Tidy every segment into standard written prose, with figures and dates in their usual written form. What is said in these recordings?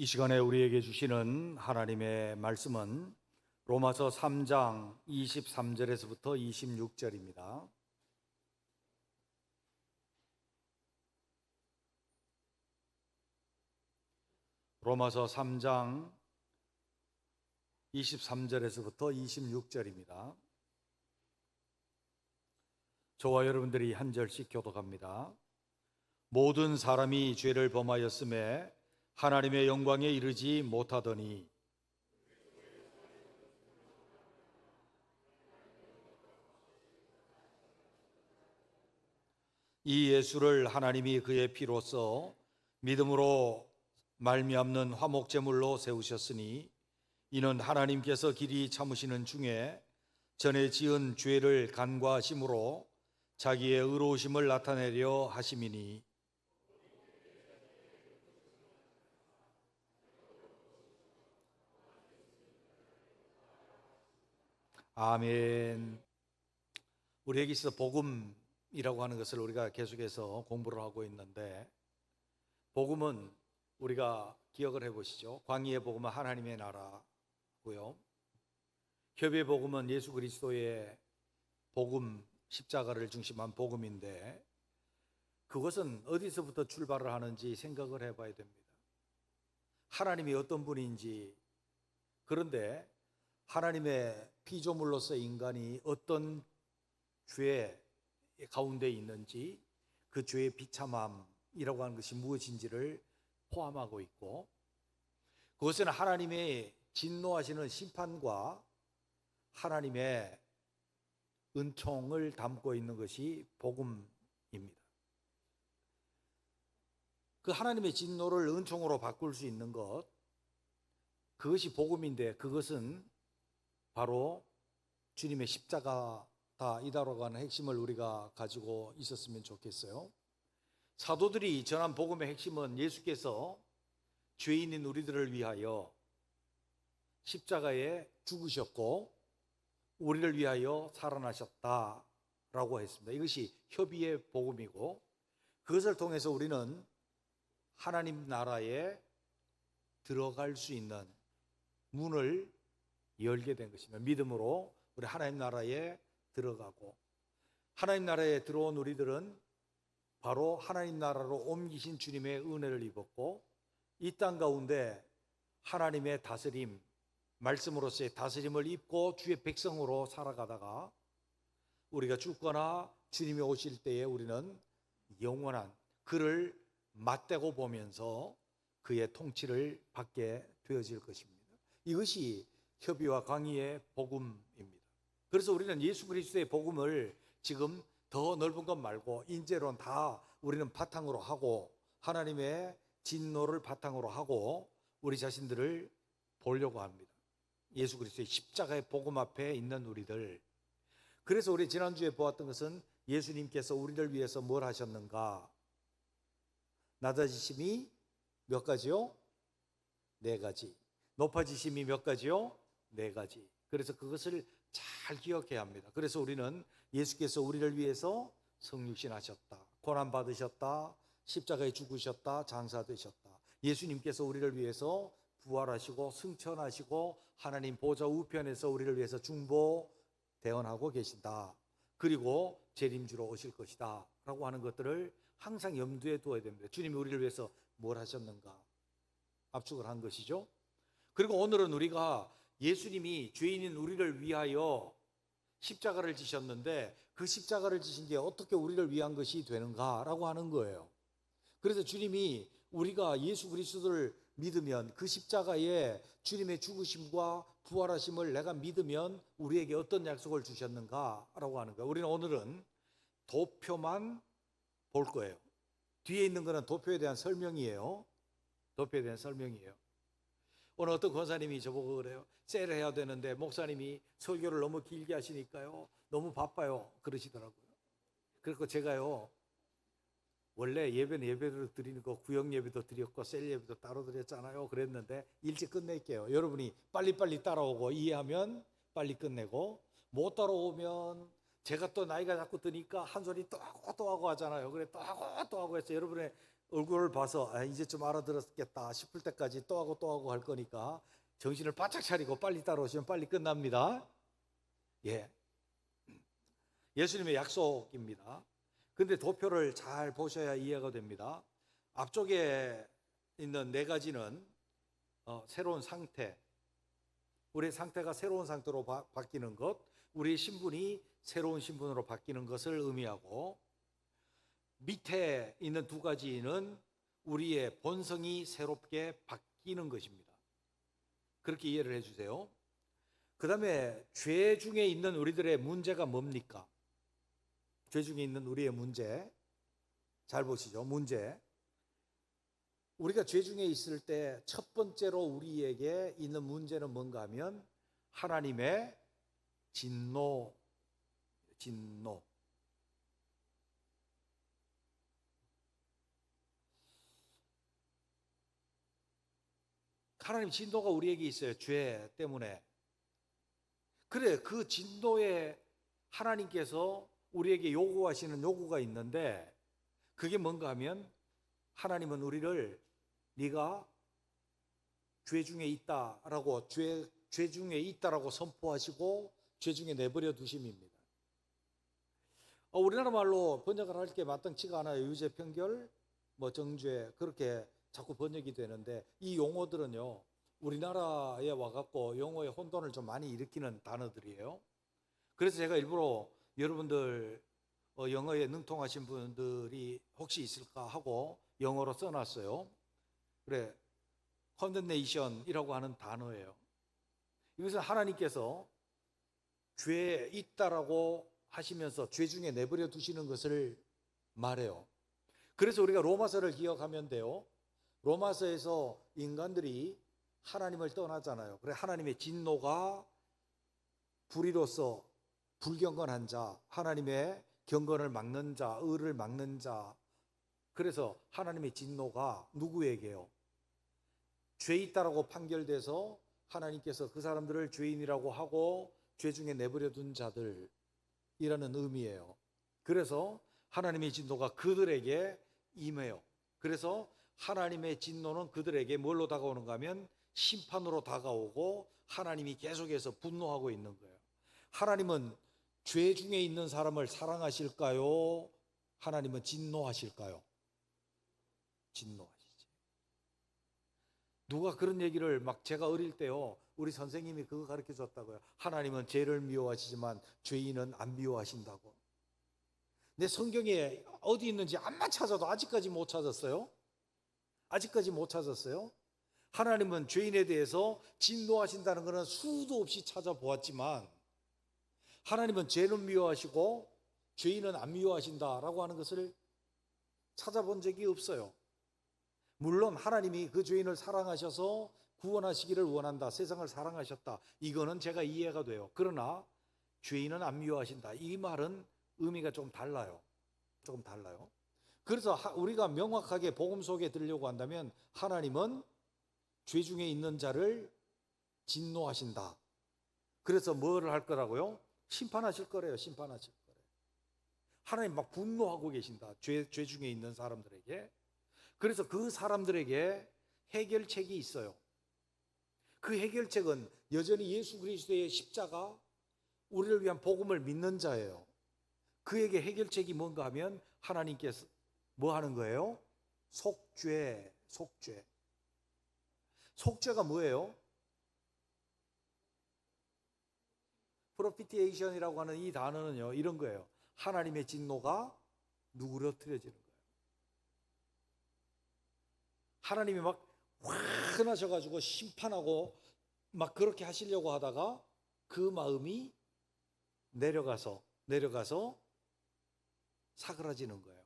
이 시간에 우리에게 주시는 하나님의 말씀은 로마서 3장 23절에서부터 26절입니다. 로마서 3장 23절에서부터 26절입니다. 저와 여러분들이 한 절씩 교독합니다. 모든 사람이 죄를 범하였음에 하나님의 영광에 이르지 못하더니 이 예수를 하나님이 그의 피로써 믿음으로 말미암는 화목제물로 세우셨으니 이는 하나님께서 길이 참으시는 중에 전에 지은 죄를 간과하심으로 자기의 의로우심을 나타내려 하심이니 아멘. 우리에게 있어서 복음이라고 하는 것을 우리가 계속해서 공부를 하고 있는데, 복음은 우리가 기억을 해보시죠. 광야의 복음은 하나님의 나라고요, 협의 복음은 예수 그리스도의 복음, 십자가를 중심한 복음인데, 그것은 어디서부터 출발을 하는지 생각을 해봐야 됩니다. 하나님이 어떤 분인지, 그런데 하나님의 피조물로서 인간이 어떤 죄 가운데 있는지, 그 죄의 비참함이라고 하는 것이 무엇인지를 포함하고 있고, 그것은 하나님의 진노하시는 심판과 하나님의 은총을 담고 있는 것이 복음입니다. 그 하나님의 진노를 은총으로 바꿀 수 있는 것, 그것이 복음인데, 그것은 바로 주님의 십자가다, 이다라고 하는 핵심을 우리가 가지고 있었으면 좋겠어요. 사도들이 전한 복음의 핵심은 예수께서 죄인인 우리들을 위하여 십자가에 죽으셨고 우리를 위하여 살아나셨다라고 했습니다. 이것이 협의의 복음이고, 그것을 통해서 우리는 하나님 나라에 들어갈 수 있는 문을 열게 된 것입니다. 믿음으로 우리 하나님 나라에 들어가고, 하나님 나라에 들어온 우리들은 바로 하나님 나라로 옮기신 주님의 은혜를 입었고, 이 땅 가운데 하나님의 다스림, 말씀으로서의 다스림을 입고 주의 백성으로 살아가다가 우리가 죽거나 주님이 오실 때에 우리는 영원한 그를 맞대고 보면서 그의 통치를 받게 되어질 것입니다. 이것이 협의와 강의의 복음입니다. 그래서 우리는 예수 그리스도의 복음을 지금 더 넓은 것 말고 인재론 다 우리는 바탕으로 하고, 하나님의 진노를 바탕으로 하고 우리 자신들을 보려고 합니다. 예수 그리스도의 십자가의 복음 앞에 있는 우리들. 그래서 우리 지난주에 보았던 것은 예수님께서 우리를 위해서 뭘 하셨는가? 낮아지심이 몇 가지요? 4가지. 높아지심이 몇 가지요? 4가지. 그래서 그것을 잘 기억해야 합니다. 그래서 우리는 예수께서 우리를 위해서 성육신하셨다, 고난받으셨다, 십자가에 죽으셨다, 장사되셨다. 예수님께서 우리를 위해서 부활하시고 승천하시고 하나님 보좌 우편에서 우리를 위해서 중보 대언하고 계신다. 그리고 재림주로 오실 것이다 라고 하는 것들을 항상 염두에 두어야 됩니다. 주님이 우리를 위해서 뭘 하셨는가? 압축을 한 것이죠. 그리고 오늘은 우리가 예수님이 죄인인 우리를 위하여 십자가를 지셨는데, 그 십자가를 지신 게 어떻게 우리를 위한 것이 되는가라고 하는 거예요. 그래서 주님이 우리가 예수 그리스도를 믿으면, 그 십자가에 주님의 죽으심과 부활하심을 내가 믿으면 우리에게 어떤 약속을 주셨는가라고 하는 거예요. 우리는 오늘은 도표만 볼 거예요. 뒤에 있는 거는 도표에 대한 설명이에요. 도표에 대한 설명이에요. 오늘 어떤 권사님이 저보고 그래요. 셀을 해야 되는데 목사님이 설교를 너무 길게 하시니까요, 너무 바빠요, 그러시더라고요. 그래서 제가요, 원래 예배는 예배로 드리는 거, 구역 예배도 드렸고 셀 예배도 따로 드렸잖아요. 그랬는데 일찍 끝낼게요. 여러분이 빨리빨리 따라오고 이해하면 빨리 끝내고, 못 따라오면 제가 또 나이가 자꾸 드니까 한 소리 또 하고 하고 하잖아요. 그래 또 하고 해서 여러분의 얼굴을 봐서 이제 좀 알아들었겠다 싶을 때까지 또 하고 할 거니까 정신을 바짝 차리고 빨리 따라오시면 빨리 끝납니다. 예. 예수님의 약속입니다. 근데 도표를 잘 보셔야 이해가 됩니다. 앞쪽에 있는 네 가지는 새로운 상태, 우리의 상태가 새로운 상태로 바뀌는 것, 우리의 신분이 새로운 신분으로 바뀌는 것을 의미하고, 밑에 있는 두 가지는 우리의 본성이 새롭게 바뀌는 것입니다. 그렇게 이해를 해주세요. 그 다음에 죄 중에 있는 우리들의 문제가 뭡니까? 죄 중에 있는 우리의 문제, 잘 보시죠. 문제. 우리가 죄 중에 있을 때 첫 번째로 우리에게 있는 문제는 뭔가 하면 하나님의 진노. 하나님 진노가 우리에게 있어요. 죄 때문에. 그래, 그 진노에 하나님께서 우리에게 요구하시는 요구가 있는데, 그게 뭔가 하면 하나님은 우리를 네가 죄 중에 있다라고 죄 중에 있다라고 선포하시고 죄 중에 내버려 두심입니다. 우리나라 말로 번역을 할 게 마땅치가 않아요. 유죄, 편결, 정죄 그렇게 자꾸 번역이 되는데, 이 용어들은요 우리나라에 와갖고 용어의 혼돈을 좀 많이 일으키는 단어들이에요. 그래서 제가 일부러 여러분들 영어에 능통하신 분들이 혹시 있을까 하고 영어로 써놨어요. 그래, condemnation이라고 하는 단어예요. 이것은 하나님께서 죄에 있다라고 하시면서 죄 중에 내버려 두시는 것을 말해요. 그래서 우리가 로마서를 기억하면 돼요. 로마서에서 인간들이 하나님을 떠나잖아요. 그래, 하나님의 진노가 불의로서 불경건한 자, 하나님의 경건을 막는 자, 의를 막는 자. 그래서 하나님의 진노가 누구에게요? 죄 있다라고 판결돼서 하나님께서 그 사람들을 죄인이라고 하고 죄 중에 내버려 둔 자들이라는 의미예요. 그래서 하나님의 진노가 그들에게 임해요. 그래서 하나님의 진노는 그들에게 뭘로 다가오는가 하면 심판으로 다가오고, 하나님이 계속해서 분노하고 있는 거예요. 하나님은 죄 중에 있는 사람을 사랑하실까요? 하나님은 진노하실까요? 진노하시지. 누가 그런 얘기를 막, 제가 어릴 때요 우리 선생님이 그거 가르쳐 줬다고요. 하나님은 죄를 미워하시지만 죄인은 안 미워하신다고. 내 성경에 어디 있는지 암만 찾아도 아직까지 못 찾았어요. 하나님은 죄인에 대해서 진노하신다는 것은 수도 없이 찾아보았지만, 하나님은 죄는 미워하시고 죄인은 안 미워하신다라고 하는 것을 찾아본 적이 없어요. 물론 하나님이 그 죄인을 사랑하셔서 구원하시기를 원한다, 세상을 사랑하셨다, 이거는 제가 이해가 돼요. 그러나 죄인은 안 미워하신다, 이 말은 의미가 좀 달라요. 그래서 우리가 명확하게 복음 속에 들으려고 한다면, 하나님은 죄 중에 있는 자를 진노하신다. 그래서 뭐를 할 거라고요? 심판하실 거래요. 하나님 막 분노하고 계신다, 죄 중에 있는 사람들에게. 그래서 그 사람들에게 해결책이 있어요. 그 해결책은 여전히 예수 그리스도의 십자가, 우리를 위한 복음을 믿는 자예요. 그에게 해결책이 뭔가 하면 하나님께서 뭐 하는 거예요? 속죄가 뭐예요? 프로피티에이션이라고 하는 이 단어는요 이런 거예요. 하나님의 진노가 누그러뜨려지는 거예요. 하나님이 막 화나셔가지고 심판하고 막 그렇게 하시려고 하다가 그 마음이 내려가서 사그라지는 거예요.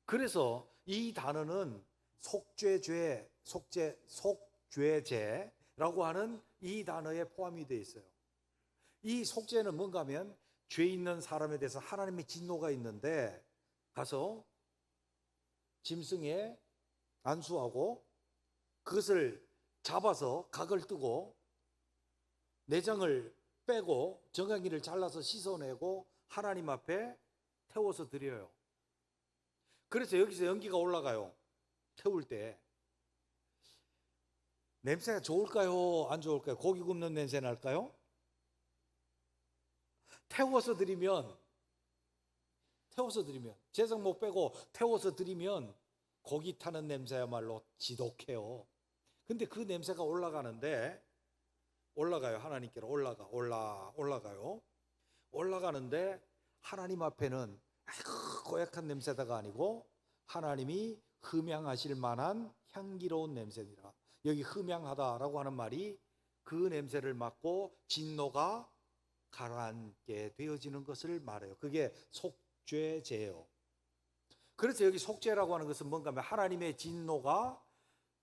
그래서 이 단어는 속죄제라고 하는 이 단어에 포함이 되어 있어요. 이 속죄는 뭔가 하면 죄 있는 사람에 대해서 하나님의 진노가 있는데 가서 짐승에 안수하고 그것을 잡아서 각을 뜨고 내장을 빼고 정강이를 잘라서 씻어내고 하나님 앞에 태워서 드려요. 그래서 여기서 연기가 올라가요. 태울 때 냄새가 좋을까요? 안 좋을까요? 고기 굽는 냄새 날까요? 태워서 드리면 재성 못 빼고 태워서 드리면 고기 타는 냄새야말로 지독해요. 근데 그 냄새가 올라가는데 올라가요. 하나님께로 올라가요. 올라가는데 하나님 앞에는 고약한 냄새다가 아니고 하나님이 흠향하실 만한 향기로운 냄새니라. 여기 흠향하다라고 하는 말이 그 냄새를 맡고 진노가 가라앉게 되어지는 것을 말해요. 그게 속죄제예요. 그래서 여기 속죄라고 하는 것은 뭔가 하면 하나님의 진노가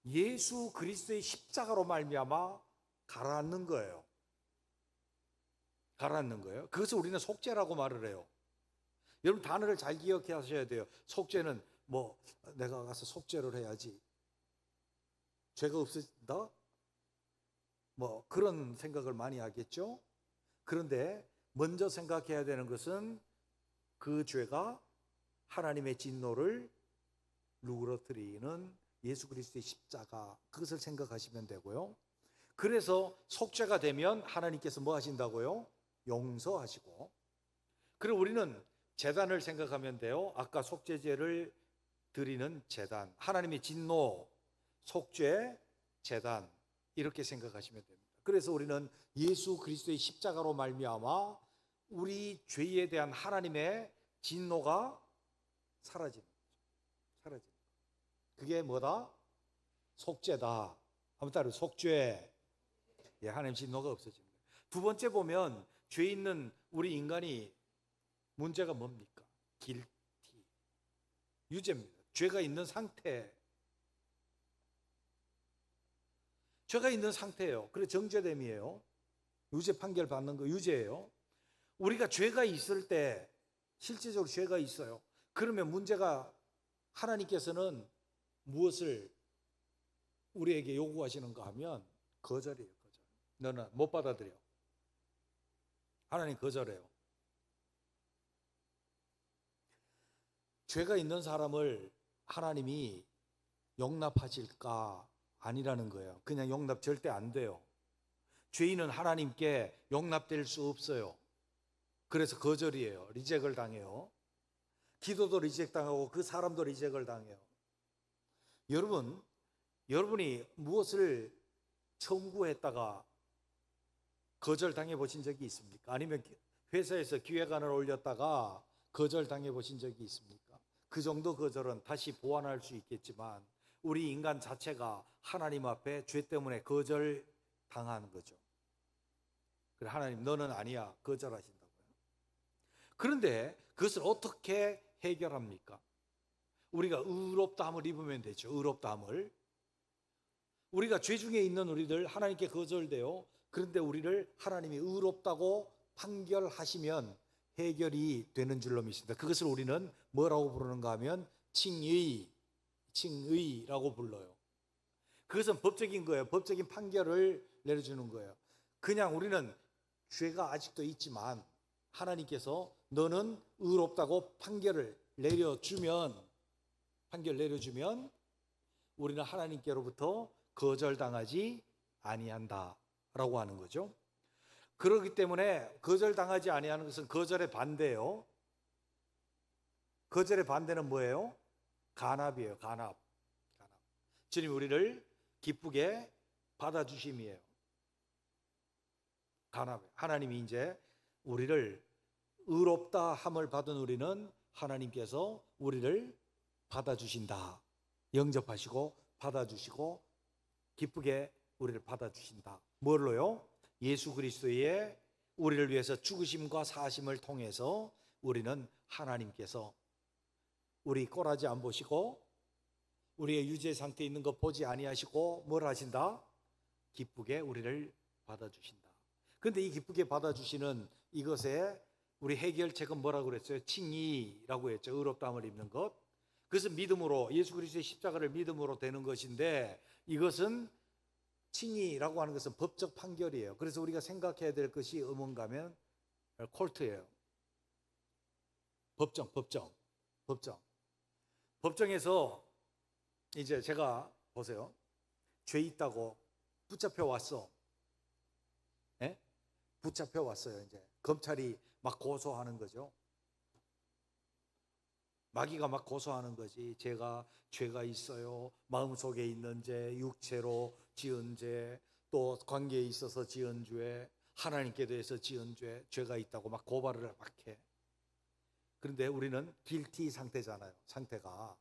예수 그리스도의 십자가로 말미암아 가라앉는 거예요. 가라앉는 거예요. 그것을 우리는 속죄라고 말을 해요. 여러분 단어를 잘 기억해 하셔야 돼요. 속죄는 내가 가서 속죄를 해야지 죄가 없어진다? 그런 생각을 많이 하겠죠. 그런데 먼저 생각해야 되는 것은 그 죄가 하나님의 진노를 누그러뜨리는 예수 그리스도의 십자가, 그것을 생각하시면 되고요. 그래서 속죄가 되면 하나님께서 뭐 하신다고요? 용서하시고. 그리고 우리는 제단을 생각하면 돼요. 아까 속죄제를 드리는 제단, 하나님의 진노, 속죄, 제단, 이렇게 생각하시면 됩니다. 그래서 우리는 예수 그리스도의 십자가로 말미암아 우리 죄에 대한 하나님의 진노가 사라지는 거죠. 그게 뭐다? 속죄다. 한번 따라 속죄. 하나님 진노가 없어지는 거예요. 두 번째 보면 죄 있는 우리 인간이 문제가 뭡니까? 길티. 유죄입니다. 죄가 있는 상태. 죄가 있는 상태예요. 그래 정죄됨이에요. 유죄 판결 받는 거 유죄예요. 우리가 죄가 있을 때 실제적으로 죄가 있어요. 그러면 문제가 하나님께서는 무엇을 우리에게 요구하시는가 하면 거절이에요. 거절. 너는 못 받아들여. 하나님 거절해요. 죄가 있는 사람을 하나님이 용납하실까? 아니라는 거예요. 그냥 용납 절대 안 돼요. 죄인은 하나님께 용납될 수 없어요. 그래서 거절이에요. 리젝을 당해요. 기도도 리젝 당하고 그 사람도 리젝을 당해요. 여러분이 무엇을 청구했다가 거절당해 보신 적이 있습니까? 아니면 회사에서 기획안을 올렸다가 거절당해 보신 적이 있습니까? 그 정도 거절은 다시 보완할 수 있겠지만 우리 인간 자체가 하나님 앞에 죄 때문에 거절당하는 거죠. 그래 하나님 너는 아니야 거절하신다고요. 그런데 그것을 어떻게 해결합니까? 우리가 의롭다함을 입으면 되죠. 의롭다함을. 우리가 죄 중에 있는 우리들 하나님께 거절돼요. 그런데 우리를 하나님이 의롭다고 판결하시면 해결이 되는 줄로 믿습니다. 그것을 우리는 뭐라고 부르는가 하면 칭의라고 불러요. 그것은 법적인 거예요. 법적인 판결을 내려주는 거예요. 그냥 우리는 죄가 아직도 있지만 하나님께서 너는 의롭다고 판결 내려주면 우리는 하나님께로부터 거절당하지 아니한다라고 하는 거죠. 그렇기 때문에 거절당하지 아니하는 것은 거절의 반대예요. 거절의 반대는 뭐예요? 간합이에요. 간합. 주님 우리를 기쁘게 받아주심이에요. 간합. 하나님이 이제 우리를 의롭다 함을 받은 우리는 하나님께서 우리를 받아주신다. 영접하시고 받아주시고 기쁘게 우리를 받아주신다. 뭘로요? 예수 그리스도의 우리를 위해서 죽으심과 사심을 통해서 우리는 하나님께서 우리 꼬라지 안 보시고 우리의 유죄 상태에 있는 거 보지 아니하시고 뭘 하신다? 기쁘게 우리를 받아주신다. 그런데 이 기쁘게 받아주시는 이것에 우리 해결책은 뭐라고 그랬어요? 칭의라고 했죠. 의롭다함을 입는 것. 그것은 믿음으로 예수 그리스도의 십자가를 믿음으로 되는 것인데 이것은 칭의라고 하는 것은 법적 판결이에요. 그래서 우리가 생각해야 될 것이 뭔가면 콜트예요. 법정에서 이제 제가 보세요. 죄 있다고 붙잡혀 왔어. 예? 붙잡혀 왔어요. 이제 검찰이 막 고소하는 거죠. 마귀가 막 고소하는 거지. 제가 죄가 있어요. 마음속에 있는 죄, 육체로 지은 죄, 또 관계에 있어서 지은 죄, 하나님께 대해서 지은 죄, 죄가 있다고 막 고발을 막 해. 그런데 우리는 길티 상태잖아요. 상태가.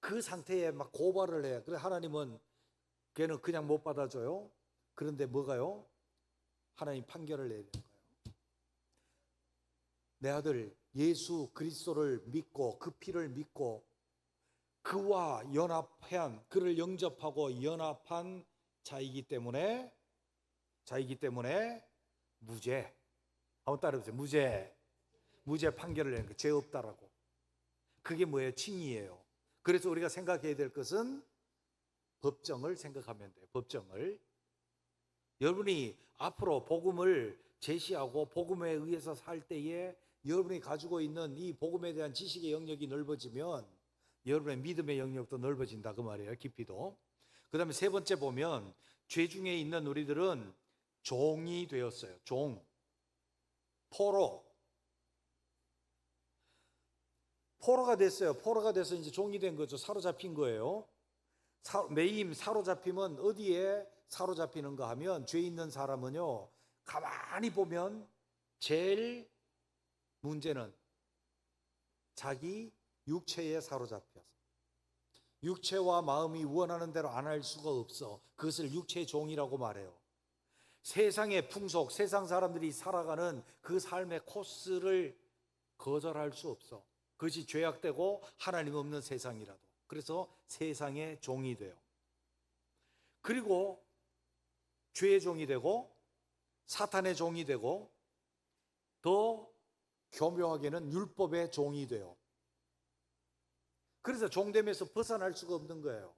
그 상태에 막 고발을 해. 그래 하나님은 걔는 그냥 못 받아줘요. 그런데 뭐가요? 하나님 판결을 내리는 거예요. 내 아들 예수 그리스도를 믿고 그 피를 믿고 그와 연합한, 그를 영접하고 연합한 자이기 때문에 무죄. 한번 따라해보세요. 무죄 판결을 내는 거예요. 죄 없다라고. 그게 뭐예요? 칭의예요. 그래서 우리가 생각해야 될 것은 법정을 생각하면 돼요. 법정을. 여러분이 앞으로 복음을 제시하고 복음에 의해서 살 때에 여러분이 가지고 있는 이 복음에 대한 지식의 영역이 넓어지면 여러분의 믿음의 영역도 넓어진다 그 말이에요. 깊이도. 그 다음에 세 번째 보면 죄 중에 있는 우리들은 종이 되었어요. 포로가 됐어요. 포로가 돼서 이제 종이 된 거죠. 사로잡힌 거예요. 매임 사로잡힘은 어디에 사로잡히는가 하면 죄 있는 사람은요, 가만히 보면 제일 문제는 자기 육체에 사로잡혀서 육체와 마음이 원하는 대로 안 할 수가 없어. 그것을 육체의 종이라고 말해요. 세상의 풍속, 세상 사람들이 살아가는 그 삶의 코스를 거절할 수 없어. 그것이 죄악되고 하나님 없는 세상이라도. 그래서 세상의 종이 돼요. 그리고 죄의 종이 되고 사탄의 종이 되고 더 교묘하게는 율법의 종이 돼요. 그래서 종됨에서 벗어날 수가 없는 거예요.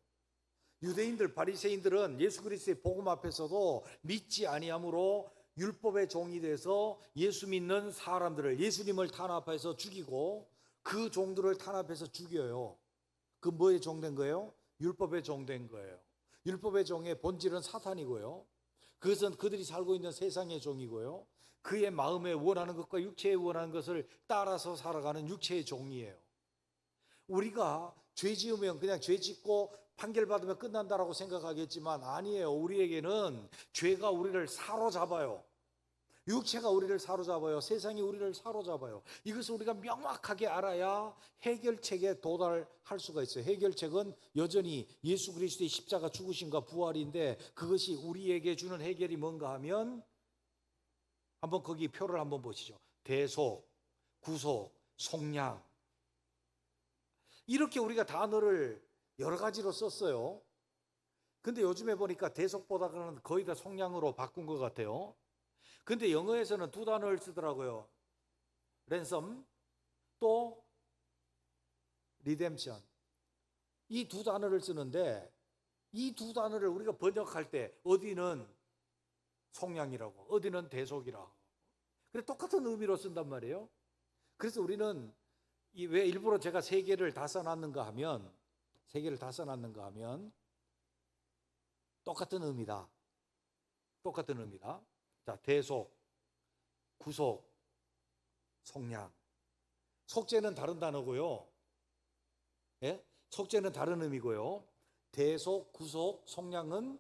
유대인들, 바리새인들은 예수 그리스도의 복음 앞에서도 믿지 아니함으로 율법의 종이 돼서 예수 믿는 사람들을, 예수님을 탄압해서 죽이고 그 종들을 탄압해서 죽여요. 그 뭐의 종된 거예요? 율법의 종된 거예요. 율법의 종의 본질은 사탄이고요. 그것은 그들이 살고 있는 세상의 종이고요. 그의 마음에 원하는 것과 육체에 원하는 것을 따라서 살아가는 육체의 종이에요. 우리가 죄 지으면 그냥 죄 짓고 판결받으면 끝난다라고 생각하겠지만 아니에요. 우리에게는 죄가 우리를 사로잡아요. 육체가 우리를 사로잡아요. 세상이 우리를 사로잡아요. 이것을 우리가 명확하게 알아야 해결책에 도달할 수가 있어요. 해결책은 여전히 예수 그리스도의 십자가 죽으심과 부활인데 그것이 우리에게 주는 해결이 뭔가 하면 한번 거기 표를 한번 보시죠. 대속, 구속, 속량. 이렇게 우리가 단어를 여러 가지로 썼어요. 근데 요즘에 보니까 대속보다는 거의 다 속량으로 바꾼 것 같아요. 근데 영어에서는 두 단어를 쓰더라고요. 랜섬 또 리뎀션. 이 두 단어를 쓰는데 이 두 단어를 우리가 번역할 때 어디는 속량이라고 어디는 대속이라고. 그래 똑같은 의미로 쓴단 말이에요. 그래서 우리는 왜 일부러 제가 세 개를 다 써놨는가 하면 똑같은 의미다. 똑같은 의미다. 자, 대속, 구속, 속량. 속죄는 다른 단어고요. 예? 속죄는 다른 의미고요. 대속, 구속, 속량은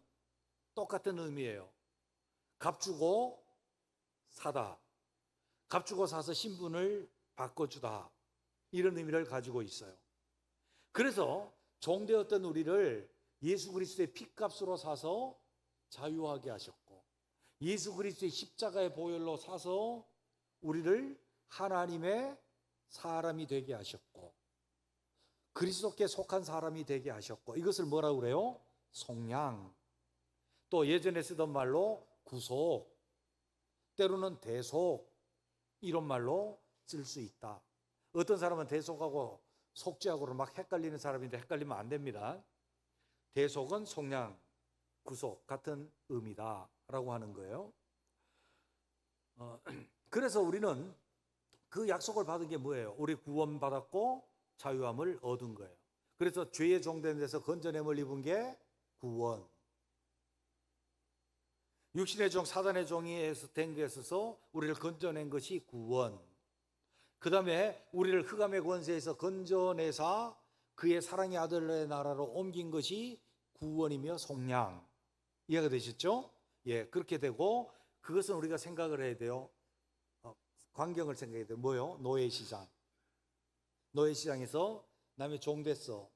똑같은 의미예요. 값주고 사다. 값주고 사서 신분을 바꿔주다. 이런 의미를 가지고 있어요. 그래서 종되었던 우리를 예수 그리스도의 피값으로 사서 자유하게 하셨고 예수 그리스도의 십자가의 보혈로 사서 우리를 하나님의 사람이 되게 하셨고 그리스도께 속한 사람이 되게 하셨고 이것을 뭐라고 그래요? 속량. 또 예전에 쓰던 말로 구속, 때로는 대속 이런 말로 쓸 수 있다. 어떤 사람은 대속하고 속죄하고를 막 헷갈리는 사람인데 헷갈리면 안 됩니다. 대속은 속량, 구속 같은 의미다라고 하는 거예요. 그래서 우리는 그 약속을 받은 게 뭐예요? 우리 구원받았고 자유함을 얻은 거예요. 그래서 죄의 종된 데서 건져냄을 입은 게 구원. 육신의 종, 사단의 종이 된 것에 있어서 우리를 건져낸 것이 구원. 그 다음에 우리를 흑암의 권세에서 건져내사 그의 사랑의 아들의 나라로 옮긴 것이 구원이며 속량. 이해가 되셨죠? 예, 그렇게 되고 그것은 우리가 생각을 해야 돼요. 광경을 생각해야 돼요. 뭐요? 노예시장. 노예시장에서 남의 종 됐어.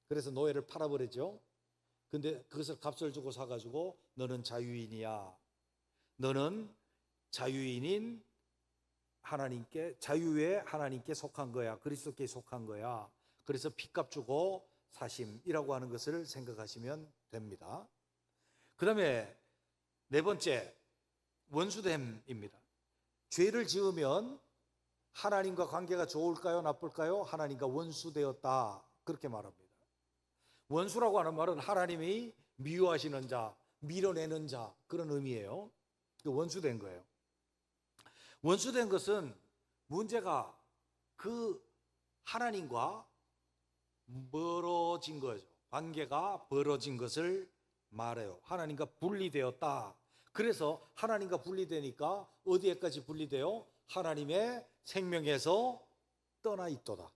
그래서 노예를 팔아버리죠. 근데 그것을 값을 주고 사가지고 너는 자유인이야. 너는 자유인인 하나님께, 자유의 하나님께 속한 거야. 그리스도께 속한 거야. 그래서 핏값 주고 사심이라고 하는 것을 생각하시면 됩니다. 그 다음에 네 번째, 원수됨입니다. 죄를 지으면 하나님과 관계가 좋을까요? 나쁠까요? 하나님과 원수되었다. 그렇게 말합니다. 원수라고 하는 말은 하나님이 미워하시는 자, 밀어내는 자, 그런 의미예요. 원수된 거예요. 원수된 것은 문제가 그 하나님과 멀어진 거죠. 관계가 벌어진 것을 말해요. 하나님과 분리되었다. 그래서 하나님과 분리되니까 어디에까지 분리돼요? 하나님의 생명에서 떠나 있도다.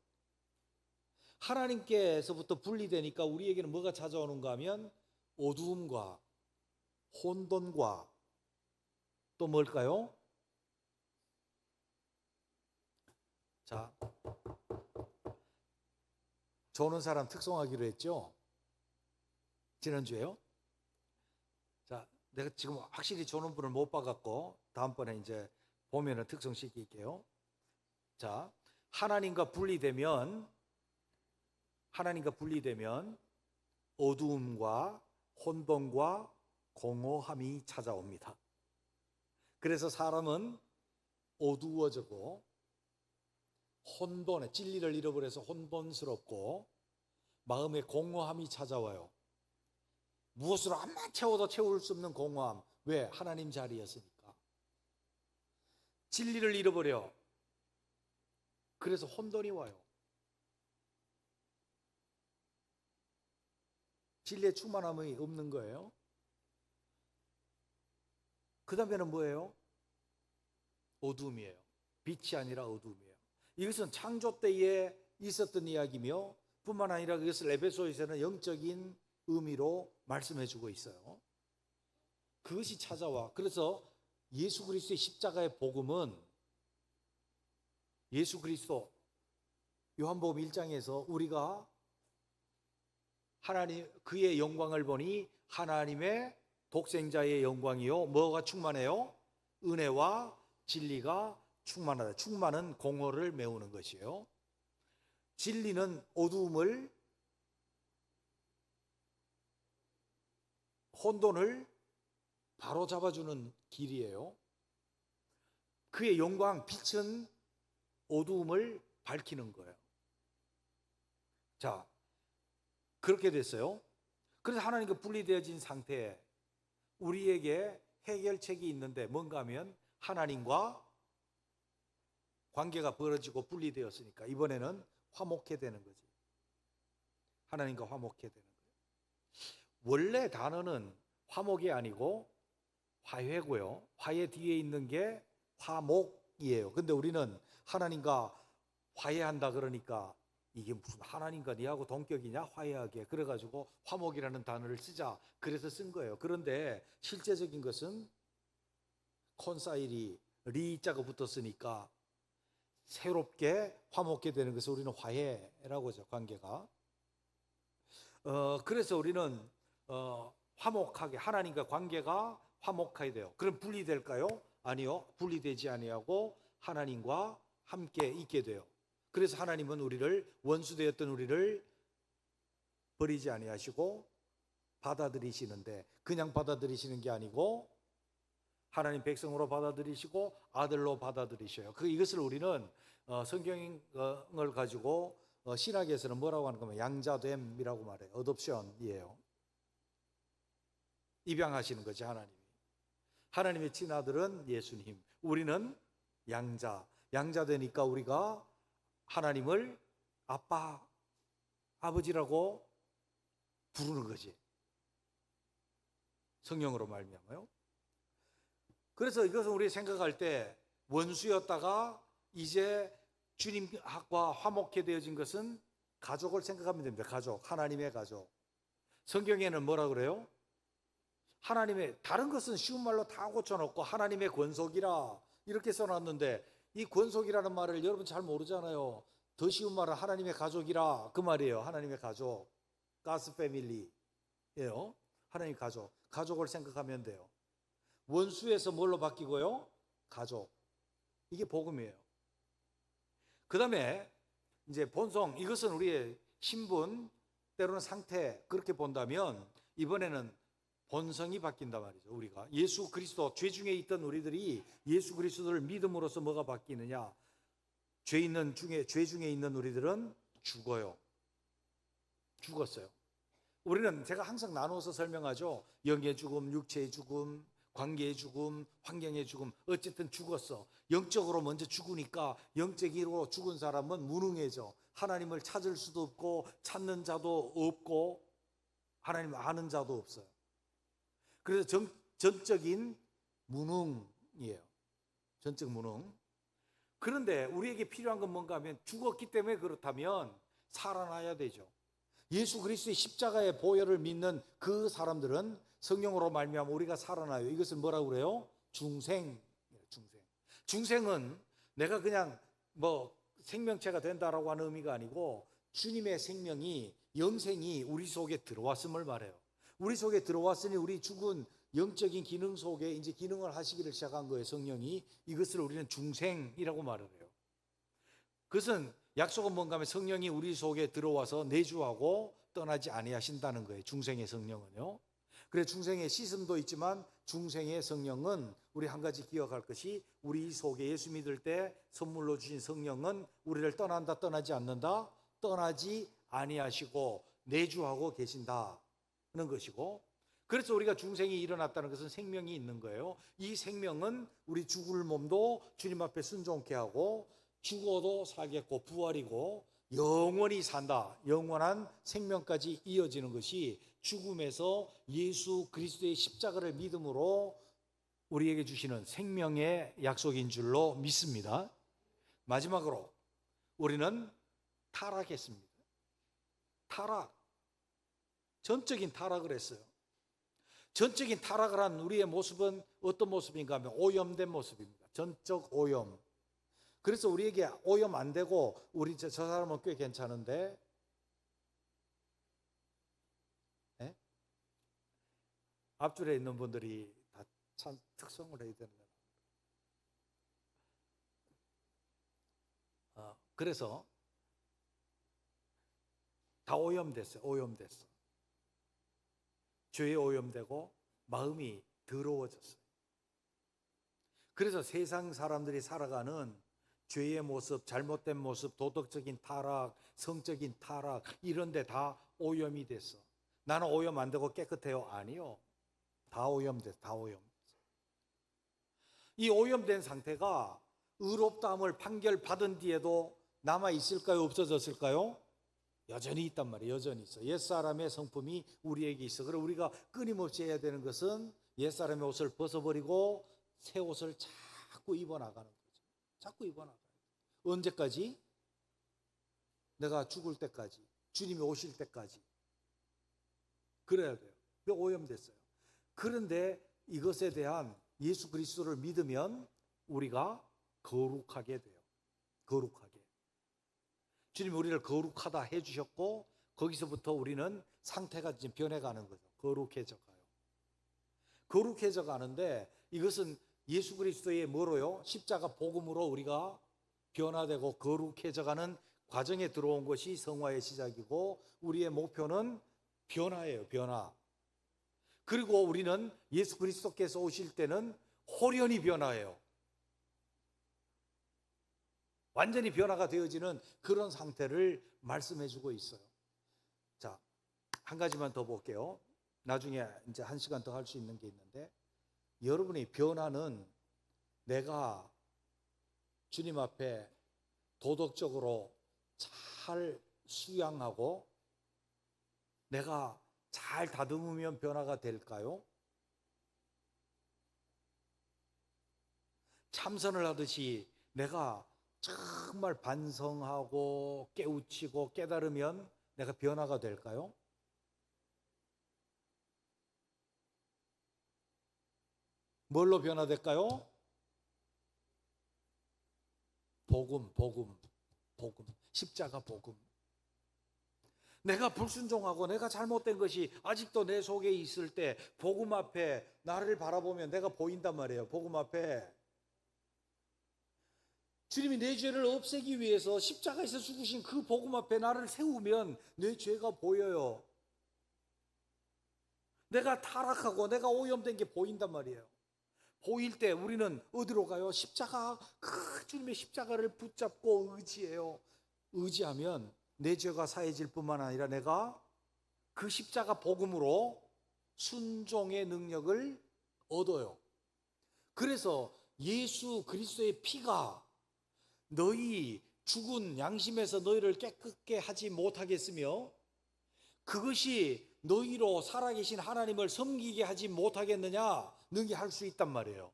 하나님께서부터 분리되니까 우리에게는 뭐가 찾아오는가 하면 어두움과 혼돈과 또 뭘까요? 자, 조는 사람 특송하기로 했죠? 지난주에요? 자, 내가 지금 확실히 조는 분을 못 봐갖고 다음번에 이제 보면은 특송시킬게요. 자, 하나님과 분리되면 어두움과 혼돈과 공허함이 찾아옵니다. 그래서 사람은 어두워지고 혼돈에, 진리를 잃어버려서 혼돈스럽고 마음에 공허함이 찾아와요. 무엇으로 아무리 채워도 채울 수 없는 공허함. 왜? 하나님 자리였으니까. 진리를 잃어버려. 그래서 혼돈이 와요. 진리의 충만함이 없는 거예요. 그 다음에는 뭐예요? 어둠이에요. 빛이 아니라 어둠이에요. 이것은 창조 때에 있었던 이야기며 뿐만 아니라 그것을 에베소에서는 영적인 의미로 말씀해 주고 있어요. 그것이 찾아와. 그래서 예수 그리스도의 십자가의 복음은 예수 그리스도 요한복음 1장에서 우리가 하나님 그의 영광을 보니 하나님의 독생자의 영광이요 뭐가 충만해요? 은혜와 진리가 충만하다. 충만은 공허를 메우는 것이에요. 진리는 어두움을 혼돈을 바로 잡아주는 길이에요. 그의 영광, 빛은 어두움을 밝히는 거예요. 자, 그렇게 됐어요. 그래서 하나님과 분리되어진 상태에 우리에게 해결책이 있는데 뭔가 하면 하나님과 관계가 벌어지고 분리되었으니까 이번에는 화목해 되는 거지. 하나님과 화목해 되는 거예요. 원래 단어는 화목이 아니고 화해고요. 화해 뒤에 있는 게 화목이에요. 근데 우리는 하나님과 화해한다 그러니까 이게 무슨 하나님과 니하고 동격이냐 화해하게 그래가지고 화목이라는 단어를 쓰자 그래서 쓴 거예요. 그런데 실제적인 것은 콘사일이 리자가 붙었으니까 새롭게 화목게 되는 것을 우리는 화해라고 하죠. 관계가 그래서 우리는 화목하게 하나님과 관계가 화목하게 돼요. 그럼 분리될까요? 아니요. 분리되지 아니하고 하나님과 함께 있게 돼요. 그래서 하나님은 우리를 원수되었던 우리를 버리지 아니하시고 받아들이시는데 그냥 받아들이시는 게 아니고 하나님 백성으로 받아들이시고 아들로 받아들이셔요. 이것을 우리는 성경을 가지고 신학에서는 뭐라고 하는 거면 양자됨이라고 말해요. 어덥션이에요. 입양하시는 거지 하나님이. 하나님의 친아들은 예수님. 우리는 양자 되니까 우리가 하나님을 아빠 아버지라고 부르는 거지. 성령으로 말미암아요. 그래서 이것은 우리 생각할 때 원수였다가 이제 주님과 화목해 되어진 것은 가족을 생각하면 됩니다. 가족, 하나님의 가족. 성경에는 뭐라 그래요? 하나님의, 다른 것은 쉬운 말로 다 고쳐놓고 하나님의 권속이라 이렇게 써놨는데, 이 권속이라는 말을 여러분 잘 모르잖아요. 더 쉬운 말은 하나님의 가족이라, 그 말이에요. 하나님의 가족, God's family예요. 하나님 가족, 가족을 생각하면 돼요. 원수에서 뭘로 바뀌고요? 가족. 이게 복음이에요. 그 다음에 이제 본성, 이것은 우리의 신분, 때로는 상태, 그렇게 본다면 이번에는 본성이 바뀐단 말이죠. 우리가 예수 그리스도, 죄 중에 있던 우리들이 예수 그리스도를 믿음으로써 뭐가 바뀌느냐? 죄 중에 있는 우리들은 죽어요. 죽었어요. 우리는, 제가 항상 나누어서 설명하죠. 영의 죽음, 육체의 죽음, 관계의 죽음, 환경의 죽음. 어쨌든 죽었어. 영적으로 먼저 죽으니까 영적으로 죽은 사람은 무능해져. 하나님을 찾을 수도 없고 찾는 자도 없고 하나님 아는 자도 없어요. 그래서 전적인 무능이에요. 전적 무능. 그런데 우리에게 필요한 건 뭔가 하면, 죽었기 때문에 그렇다면 살아나야 되죠. 예수 그리스도의 십자가의 보혈을 믿는 그 사람들은 성령으로 말미암아 우리가 살아나요. 이것을 뭐라고 그래요? 중생. 중생은 내가 그냥 생명체가 된다라고 하는 의미가 아니고, 주님의 생명이, 영생이 우리 속에 들어왔음을 말해요. 우리 속에 들어왔으니 우리 죽은 영적인 기능 속에 이제 기능을 하시기를 시작한 거예요. 성령이. 이것을 우리는 중생이라고 말을 해요. 그것은 약속은 뭔가 하면 성령이 우리 속에 들어와서 내주하고 떠나지 아니하신다는 거예요. 중생의 성령은요. 그래, 중생의 씻음도 있지만 중생의 성령은 우리 한 가지 기억할 것이, 우리 속에 예수 믿을 때 선물로 주신 성령은 우리를 떠난다, 떠나지 않는다, 떠나지 아니하시고 내주하고 계신다는 것이고, 그래서 우리가 중생이 일어났다는 것은 생명이 있는 거예요. 이 생명은 우리 죽을 몸도 주님 앞에 순종케 하고, 죽어도 살겠고 부활이고 영원히 산다, 영원한 생명까지 이어지는 것이 죽음에서 예수 그리스도의 십자가를 믿음으로 우리에게 주시는 생명의 약속인 줄로 믿습니다. 마지막으로 우리는 타락했습니다. 타락, 전적인 타락을 했어요. 전적인 타락을 한 우리의 모습은 어떤 모습인가 하면 오염된 모습입니다. 전적 오염. 그래서 우리에게 오염 안 되고, 저 사람은 꽤 괜찮은데, 네? 앞줄에 있는 분들이 다 참 특성을 해야 되는 거예요. 그래서 다 오염됐어요. 오염됐어. 죄에 오염되고 마음이 더러워졌어요. 그래서 세상 사람들이 살아가는 죄의 모습, 잘못된 모습, 도덕적인 타락, 성적인 타락, 이런 데 다 오염이 됐어. 나는 오염 안 되고 깨끗해요? 아니요. 다 오염됐어. 다 오염. 이 오염된 상태가 의롭다함을 판결받은 뒤에도 남아 있을까요? 없어졌을까요? 여전히 있단 말이에요. 여전히 있어. 옛사람의 성품이 우리에게 있어. 그래서 우리가 끊임없이 해야 되는 것은 옛사람의 옷을 벗어버리고 새 옷을 자꾸 입어나가는 거죠. 자꾸 입어나가요. 언제까지? 내가 죽을 때까지, 주님이 오실 때까지. 그래야 돼요. 오염됐어요. 그런데 이것에 대한 예수 그리스도를 믿으면 우리가 거룩하게 돼요. 거룩하게. 주님이 우리를 거룩하다 해주셨고, 거기서부터 우리는 상태가 이제 변해가는 거죠. 거룩해져 가요. 거룩해져 가는데, 이것은 예수 그리스도의 뭐로요? 십자가 복음으로 우리가 변화되고 거룩해져 가는 과정에 들어온 것이 성화의 시작이고, 우리의 목표는 변화예요. 변화. 그리고 우리는 예수 그리스도께서 오실 때는 홀연히 변화해요. 완전히 변화가 되어지는 그런 상태를 말씀해 주고 있어요. 자, 한 가지만 더 볼게요. 나중에 이제 1시간 더 할 수 있는 게 있는데, 여러분의 변화는 내가 주님 앞에 도덕적으로 잘 수양하고 내가 잘 다듬으면 변화가 될까요? 참선을 하듯이 내가 정말 반성하고 깨우치고 깨달으면 내가 변화가 될까요? 뭘로 변화될까요? 복음. 십자가 복음. 내가 불순종하고 내가 잘못된 것이 아직도 내 속에 있을 때 복음 앞에 나를 바라보면 내가 보인단 말이에요. 복음 앞에 주님이 내 죄를 없애기 위해서 십자가에서 죽으신 그 복음 앞에 나를 세우면 내 죄가 보여요. 내가 타락하고 내가 오염된 게 보인단 말이에요. 보일 때 우리는 어디로 가요? 십자가, 그 주님의 십자가를 붙잡고 의지해요. 의지하면 내 죄가 사해질 뿐만 아니라 내가 그 십자가 복음으로 순종의 능력을 얻어요. 그래서 예수 그리스도의 피가 너희 죽은 양심에서 너희를 깨끗게 하지 못하겠으며 그것이 너희로 살아계신 하나님을 섬기게 하지 못하겠느냐? 능히 할 수 있단 말이에요.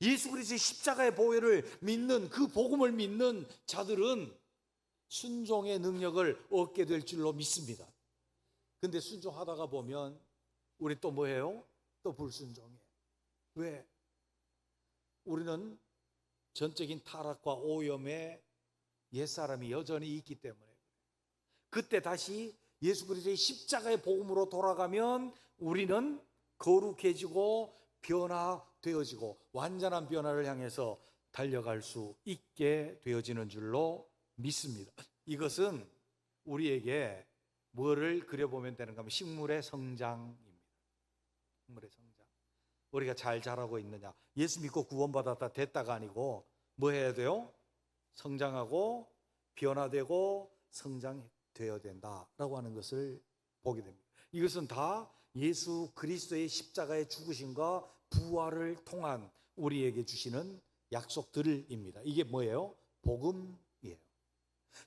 예수 그리스도의 십자가의 보혈을 믿는, 그 복음을 믿는 자들은 순종의 능력을 얻게 될 줄로 믿습니다. 근데 순종하다가 보면 우리 또 뭐예요? 또 불순종해. 왜? 우리는 전적인 타락과 오염의 옛사람이 여전히 있기 때문에 그때 다시 예수 그리스도의 십자가의 복음으로 돌아가면 우리는 거룩해지고 변화되어지고 완전한 변화를 향해서 달려갈 수 있게 되어지는 줄로 믿습니다. 이것은 우리에게 뭐를 그려보면 되는가 하면 식물의 성장입니다. 식물의 성장. 우리가 잘 자라고 있느냐. 예수 믿고 구원받았다 됐다가 아니고 뭐 해야 돼요? 성장하고 변화되고 성장되어야 된다라고 하는 것을 보게 됩니다. 이것은 다 예수 그리스도의 십자가의 죽으심과 부활을 통한 우리에게 주시는 약속들입니다. 이게 뭐예요? 복음이에요.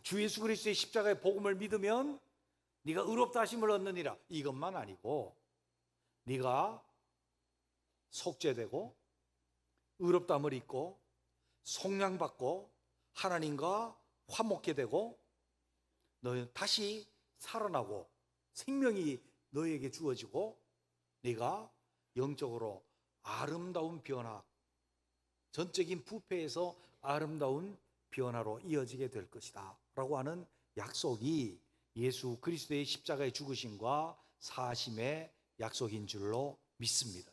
주 예수 그리스도의 십자가의 복음을 믿으면 네가 의롭다 하심을 얻느니라. 이것만 아니고 네가 속죄되고 의롭다함을 입고 속량받고 하나님과 화목게 되고 너희는 다시 살아나고 생명이 너희에게 주어지고 네가 영적으로 아름다운 변화, 전적인 부패에서 아름다운 변화로 이어지게 될 것이다 라고 하는 약속이 예수 그리스도의 십자가의 죽으심과 사심의 약속인 줄로 믿습니다.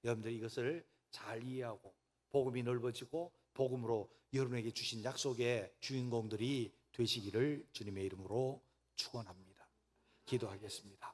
여러분들 이것을 잘 이해하고 복음이 넓어지고 복음으로 여러분에게 주신 약속의 주인공들이 되시기를 주님의 이름으로 축원합니다. 기도하겠습니다.